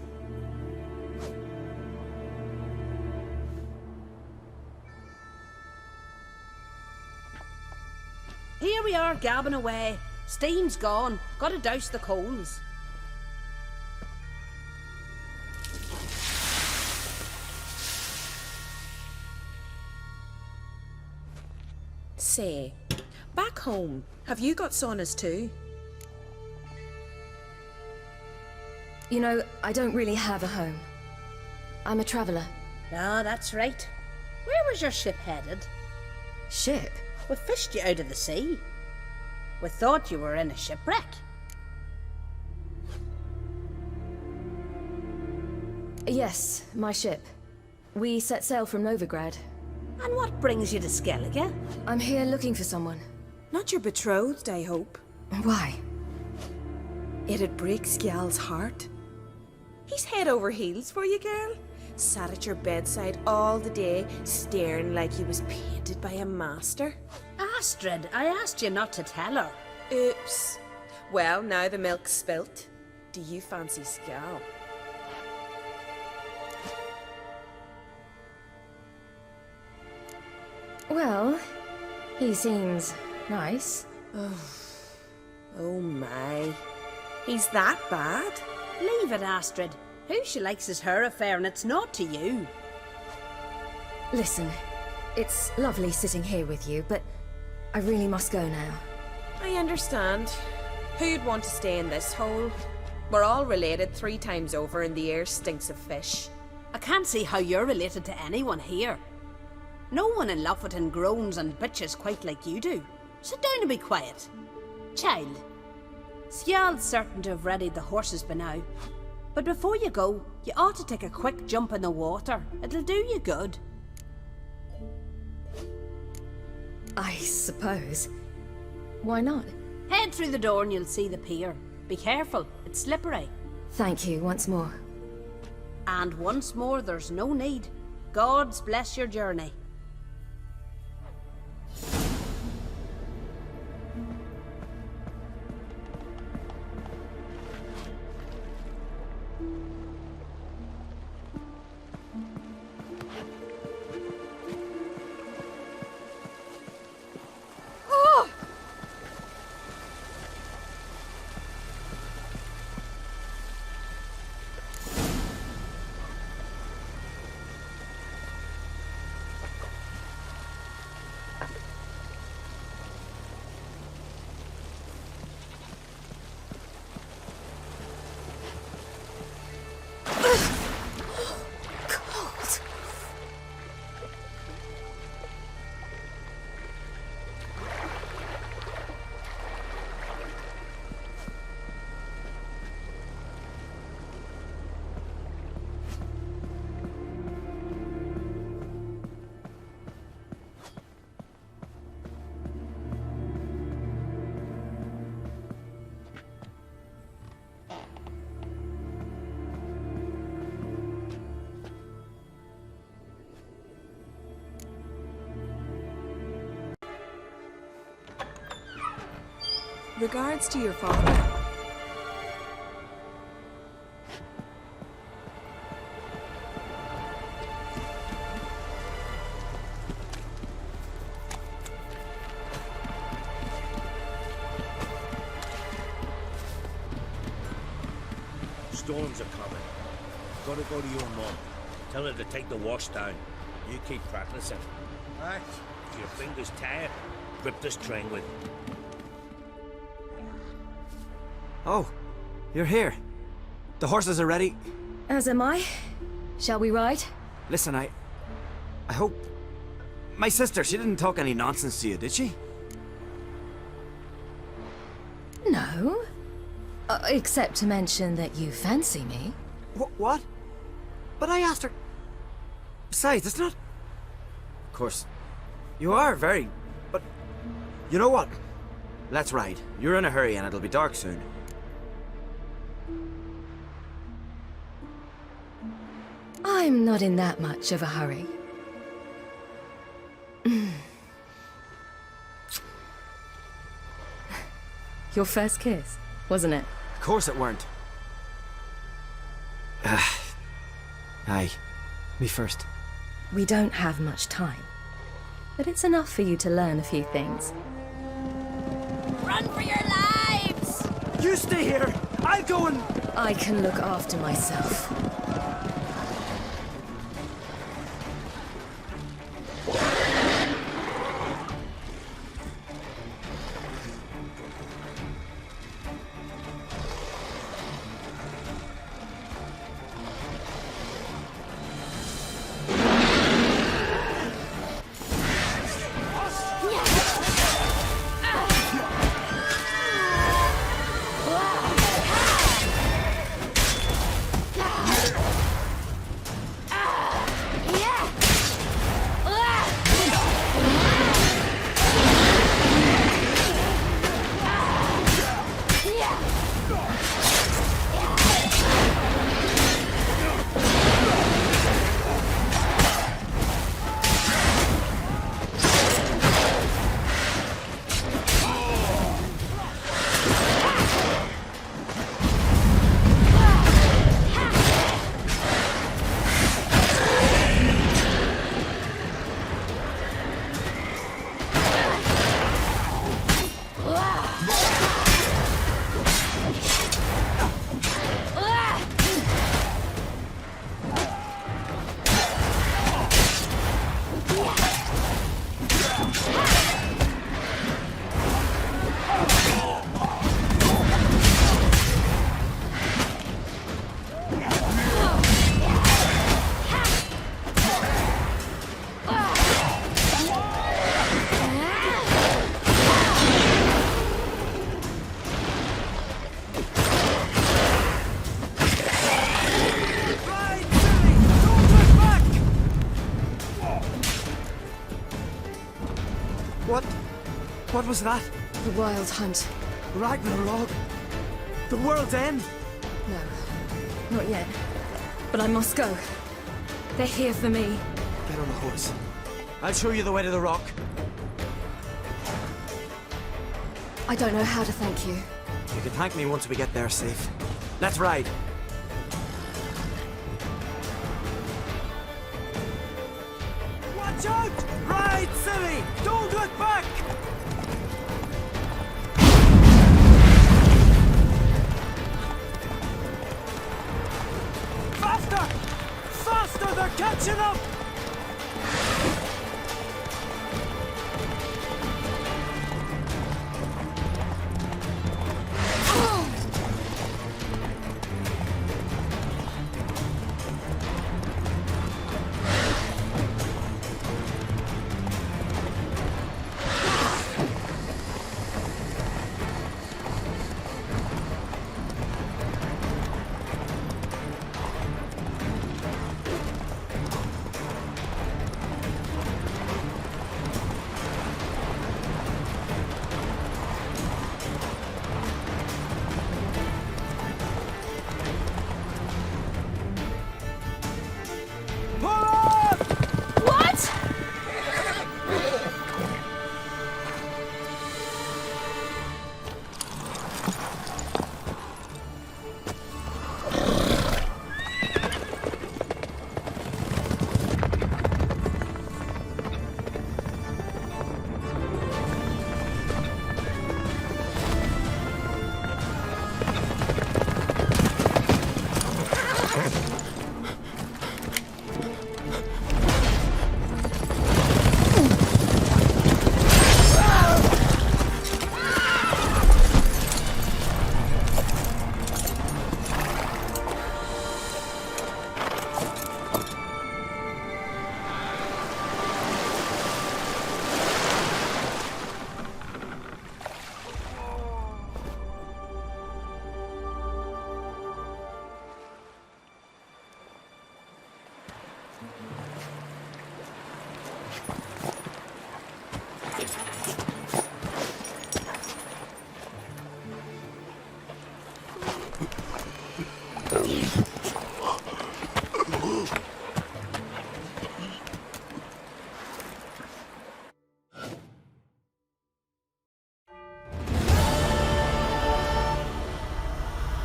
S10: Here we are, gabbing away. Steam's gone. Gotta douse the coals.
S4: Say, back home, have you got saunas too?
S13: You know, I don't really have a home. I'm a traveller.
S10: Ah, that's right. Where was your ship headed?
S13: Ship?
S10: We fished you out of the sea. We thought you were in a shipwreck.
S13: Yes, my ship. We set sail from Novigrad.
S10: And what brings you to Skellige?
S13: I'm here looking for someone.
S4: Not your betrothed, I hope.
S13: Why?
S4: It'd break Skjal's heart. He's head over heels for you, girl. Sat at your bedside all the day, staring like he was painted by a master.
S10: Astrid, I asked you not to tell her.
S4: Oops. Well, now the milk's spilt. Do you fancy Skjal?
S13: Well, he seems nice.
S4: Oh my. He's that bad?
S10: Leave it, Astrid. Who she likes is her affair, and it's not to you.
S13: Listen, it's lovely sitting here with you, but I really must go now.
S4: I understand. Who'd want to stay in this hole? We're all related 3 times over, and the air stinks of fish.
S10: I can't see how you're related to anyone here. No one in Lofoten groans and bitches quite like you do. Sit down and be quiet. Child, Skjal's certain to have readied the horses by now. But before you go, you ought to take a quick jump in the water. It'll do you good.
S13: I suppose. Why not?
S10: Head through the door and you'll see the pier. Be careful, it's slippery.
S13: Thank you once more.
S10: And once more, there's no need. God's bless your journey.
S4: Regards to your father.
S5: Storms are coming. Gotta go to your mum. Tell her to take the wash down. You keep practicing. Right. If your fingers tired, grip the string with.
S12: Oh, you're here. The horses are ready.
S13: As am I. Shall we ride?
S12: Listen, I hope... My sister, she didn't talk any nonsense to you, did she?
S13: No. Except to mention that you fancy me.
S12: What? But I asked her... Besides, it's not... Of course, you are very... But... You know what? Let's ride. You're in a hurry and it'll be dark soon.
S13: I'm not in that much of a hurry. Your first kiss, wasn't it?
S12: Of course it weren't. Aye. Me first.
S13: We don't have much time. But it's enough for you to learn a few things.
S8: Run for your lives!
S12: You stay here! I'll go and...
S13: I can look after myself.
S12: What was that?
S13: The Wild Hunt.
S12: Ragnarok? The world's end?
S13: No, not yet. But I must go. They're here for me.
S12: Get on the horse. I'll show you the way to the rock.
S13: I don't know how to thank you.
S12: You can thank me once we get there safe. Let's ride. Watch out! Ride, Ciri! Don't look back! Faster! Faster! They're catching up!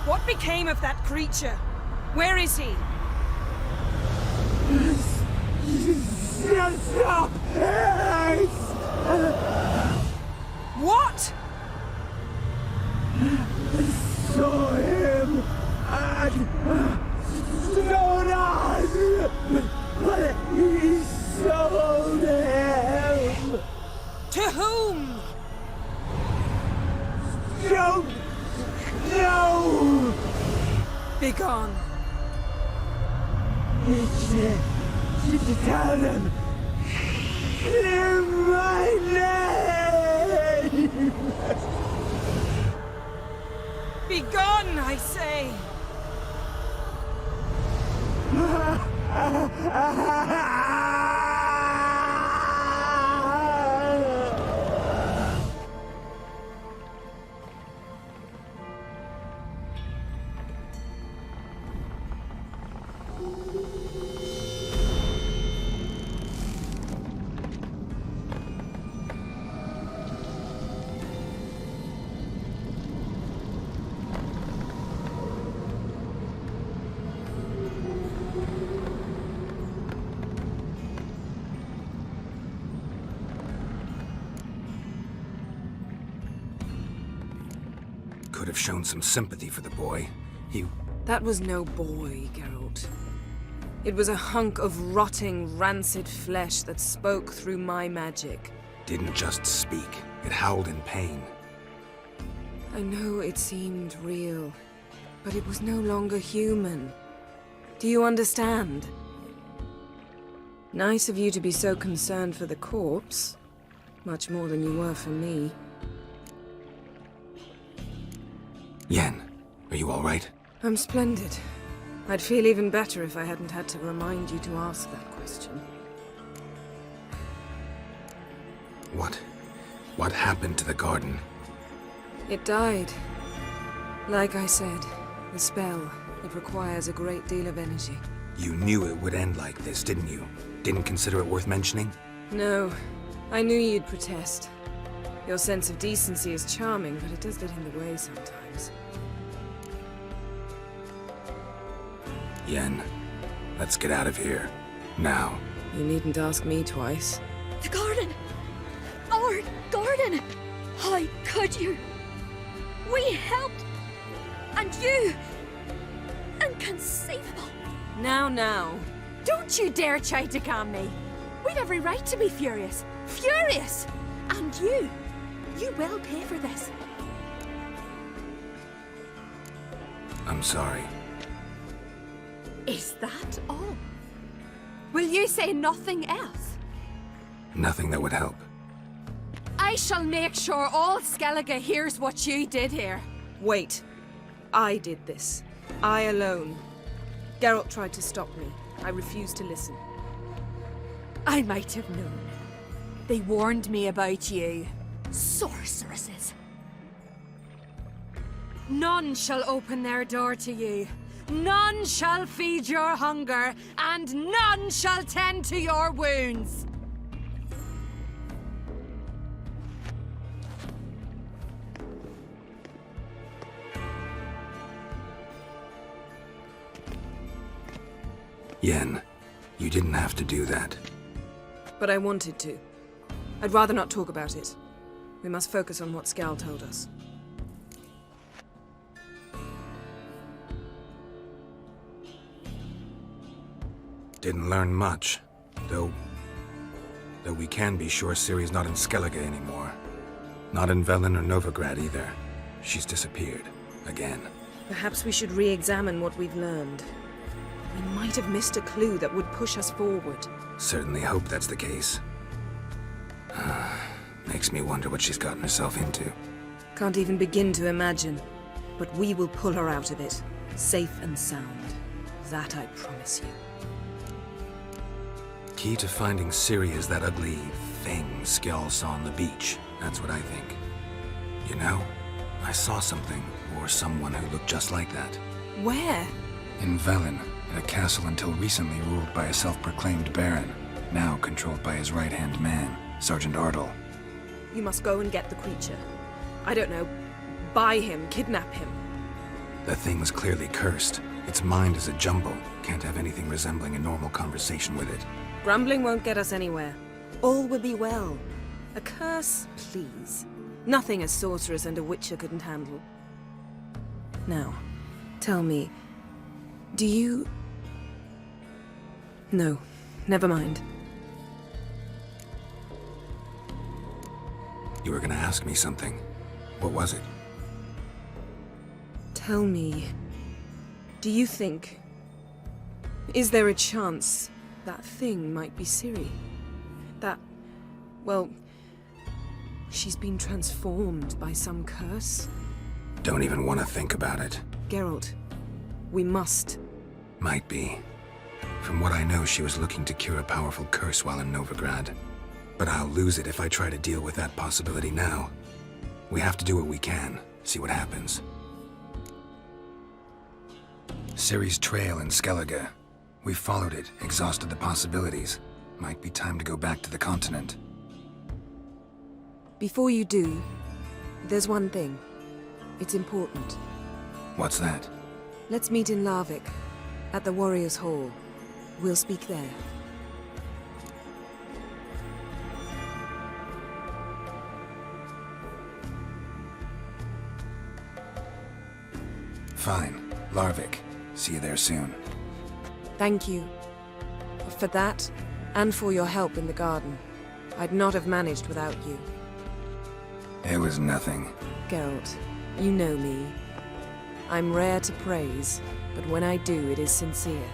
S4: What became of that creature? Where is he? What?
S11: Saw him and Stonan, but he sold him.
S4: To whom?
S11: Don't know.
S4: Begone.
S11: Tell them. Clear my name.
S4: Begone, I say.
S1: Could have shown some sympathy for the boy.
S4: That was no boy, Geralt. It was a hunk of rotting, rancid flesh that spoke through my magic.
S1: Didn't just speak. It howled in pain.
S4: I know it seemed real, but it was no longer human. Do you understand? Nice of you to be so concerned for the corpse. Much more than you were for me.
S1: Yen, are you all right?
S4: I'm splendid. I'd feel even better if I hadn't had to remind you to ask that question.
S1: What? What happened to the garden?
S4: It died. Like I said, the spell, it requires a great deal of energy.
S1: You knew it would end like this, didn't you? Didn't consider it worth mentioning?
S4: No, I knew you'd protest. Your sense of decency is charming, but it does get in the way sometimes.
S1: Yen, let's get out of here. Now.
S4: You needn't ask me twice.
S9: The garden! Our garden! How could you? We helped! And you! Inconceivable!
S4: Now.
S10: Don't you dare try to calm me. We'd every right to be furious. Furious! And you will pay for this.
S1: I'm sorry.
S10: Is that all? Will you say nothing else?
S1: Nothing that would help.
S10: I shall make sure all Skellige hears what you did here.
S4: Wait. I did this. I alone. Geralt tried to stop me. I refused to listen.
S10: I might have known. They warned me about you. Sorceresses. None shall open their door to you. None shall feed your hunger, and none shall tend to your wounds.
S1: Yen, you didn't have to do that.
S4: But I wanted to. I'd rather not talk about it. We must focus on what Skal told us.
S1: Didn't learn much, though we can be sure Ciri's not in Skellige anymore. Not in Velen or Novigrad either. She's disappeared. Again.
S4: Perhaps we should re-examine what we've learned. We might have missed a clue that would push us forward.
S1: Certainly hope that's the case. Makes me wonder what she's gotten herself into.
S4: Can't even begin to imagine. But we will pull her out of it. Safe and sound. That I promise you.
S1: Key to finding Ciri is that ugly thing Skjall saw on the beach. That's what I think. You know, I saw something, or someone who looked just like that.
S4: Where?
S1: In Velen, in a castle until recently ruled by a self-proclaimed baron, now controlled by his right-hand man, Sergeant Ardle.
S4: You must go and get the creature. I don't know, buy him, kidnap him.
S1: The thing's clearly cursed. Its mind is a jumble. Can't have anything resembling a normal conversation with it.
S4: Grumbling won't get us anywhere. All will be well. A curse, please. Nothing a sorceress and a witcher couldn't handle. Now, tell me, do you... No, never mind.
S1: You were gonna ask me something. What was it?
S4: Tell me, do you think... Is there a chance that thing might be Ciri? That... well... she's been transformed by some curse?
S1: Don't even want to think about it.
S4: Geralt, we must.
S1: Might be. From what I know, she was looking to cure a powerful curse while in Novigrad. But I'll lose it if I try to deal with that possibility now. We have to do what we can, see what happens. Ciri's trail in Skellige. We followed it, exhausted the possibilities. Might be time to go back to the continent.
S4: Before you do, there's one thing. It's important.
S1: What's that?
S4: Let's meet in Larvik, at the Warriors' Hall. We'll speak there.
S1: Fine. Larvik. See you there soon.
S4: Thank you. For that, and for your help in the garden. I'd not have managed without you.
S1: It was nothing.
S4: Geralt, you know me. I'm rare to praise, but when I do, it is sincere.